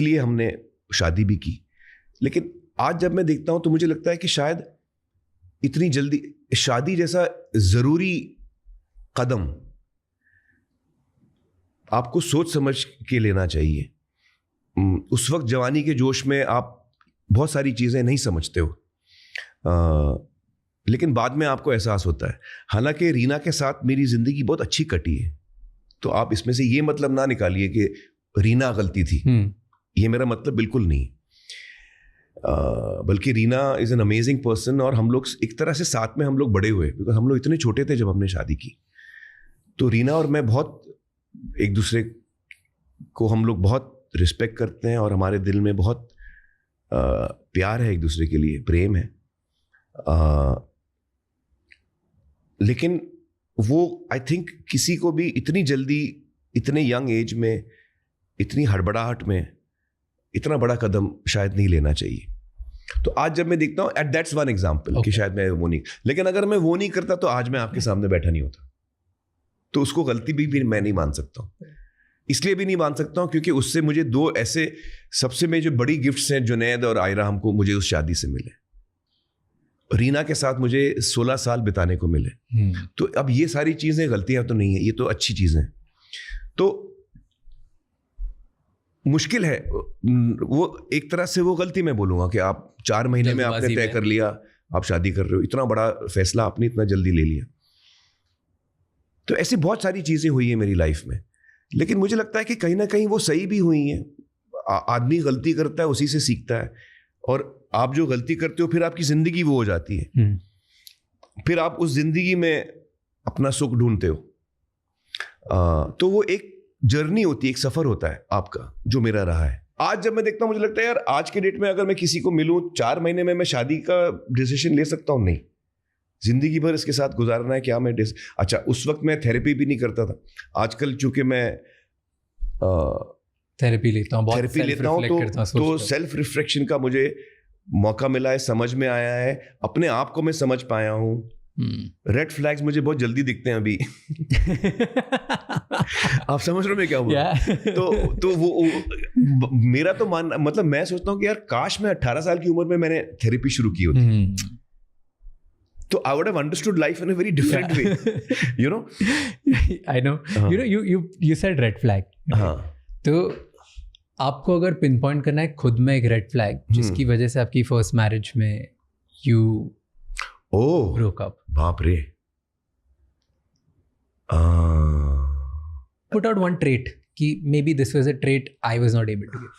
इसलिए हमने शादी भी की। लेकिन आज जब मैं देखता हूं तो मुझे लगता है कि शायद इतनी जल्दी शादी जैसा जरूरी कदम आपको सोच समझ के लेना चाहिए। उस वक्त जवानी के जोश में आप बहुत सारी चीजें नहीं समझते हो, लेकिन बाद में आपको एहसास होता है। हालांकि रीना के साथ मेरी जिंदगी बहुत अच्छी कटी है, तो आप इसमें से ये मतलब ना निकालिए कि रीना गलती थी। ये मेरा मतलब बिल्कुल नहीं। बल्कि Reena is an amazing person, और हम लोग एक तरह से साथ में हम लोग बड़े हुए, बिकॉज हम लोग इतने छोटे थे जब हमने शादी की। तो रीना और मैं बहुत एक दूसरे को हम लोग बहुत रिस्पेक्ट करते हैं, और हमारे दिल में बहुत प्यार है एक दूसरे के लिए, प्रेम है। लेकिन वो आई थिंक किसी को भी इतनी जल्दी, इतने यंग एज में, इतनी हड़बड़ाहट में इतना बड़ा कदम शायद नहीं लेना चाहिए। तो आज जब मैं देखता हूँ, एट दैट्स वन एग्जाम्पल कि शायद मैं वो नहीं, लेकिन अगर मैं वो नहीं करता तो आज मैं आपके सामने बैठा नहीं होता। तो उसको गलती भी मैं नहीं मान सकता हूँ। इसलिए भी नहीं मान सकता हूँ क्योंकि उससे मुझे दो ऐसे सबसे में जो बड़ी गिफ्ट्स हैं, जुनैद और आयरा, हमको मुझे उस शादी से मिले। रीना के साथ मुझे 16 साल बिताने को मिले। तो अब ये सारी चीजें गलतियां तो नहीं है, ये तो अच्छी चीजें। तो मुश्किल है वो, एक तरह से वो गलती मैं बोलूंगा कि आप 4 महीने में आपने तय कर लिया आप शादी कर रहे हो, इतना बड़ा फैसला आपने इतना जल्दी ले लिया। तो ऐसी बहुत सारी चीजें हुई हैं मेरी लाइफ में, लेकिन मुझे लगता है कि कहीं ना कहीं वो सही भी हुई हैं। आदमी गलती करता है, उसी से सीखता है, और आप जो गलती करते हो फिर आपकी जिंदगी वो हो जाती है। फिर आप उस जिंदगी में अपना सुख ढूंढते हो। तो वो एक जर्नी होती है, एक सफर होता है आपका, जो मेरा रहा है। आज जब मैं देखता हूं मुझे लगता है यार, आज के डेट में अगर मैं किसी को मिलूं 4 महीने में मैं शादी का डिसीजन ले सकता हूं? नहीं, जिंदगी भर इसके साथ गुजारना है क्या? मैं अच्छा, उस वक्त मैं थेरेपी भी नहीं करता था। आजकल चूंकि मैं थेरेपी लेता हूं तो सेल्फ रिफ्लेक्शन का मुझे मौका मिला है, समझ में आया है, अपने आप को मैं समझ पाया हूं। रेड फ्लैग्स मुझे बहुत जल्दी दिखते हैं अभी। आप समझ रहे हो मैं क्या हुआ? तो वो मेरा तो मतलब मैं सोचता हूं कि यार काश मैं 18 साल की उम्र में मैंने थेरेपी शुरू की होती, तो I would have understood life in a very different way, you know. I know. You said red flag. हाँ. तो आपको अगर पिन पॉइंट करना है खुद में एक रेड फ्लैग जिसकी वजह से आपकी फर्स्ट मैरिज में you broke up. बाप रे. Put out one trait कि maybe this was a trait I was not able to give.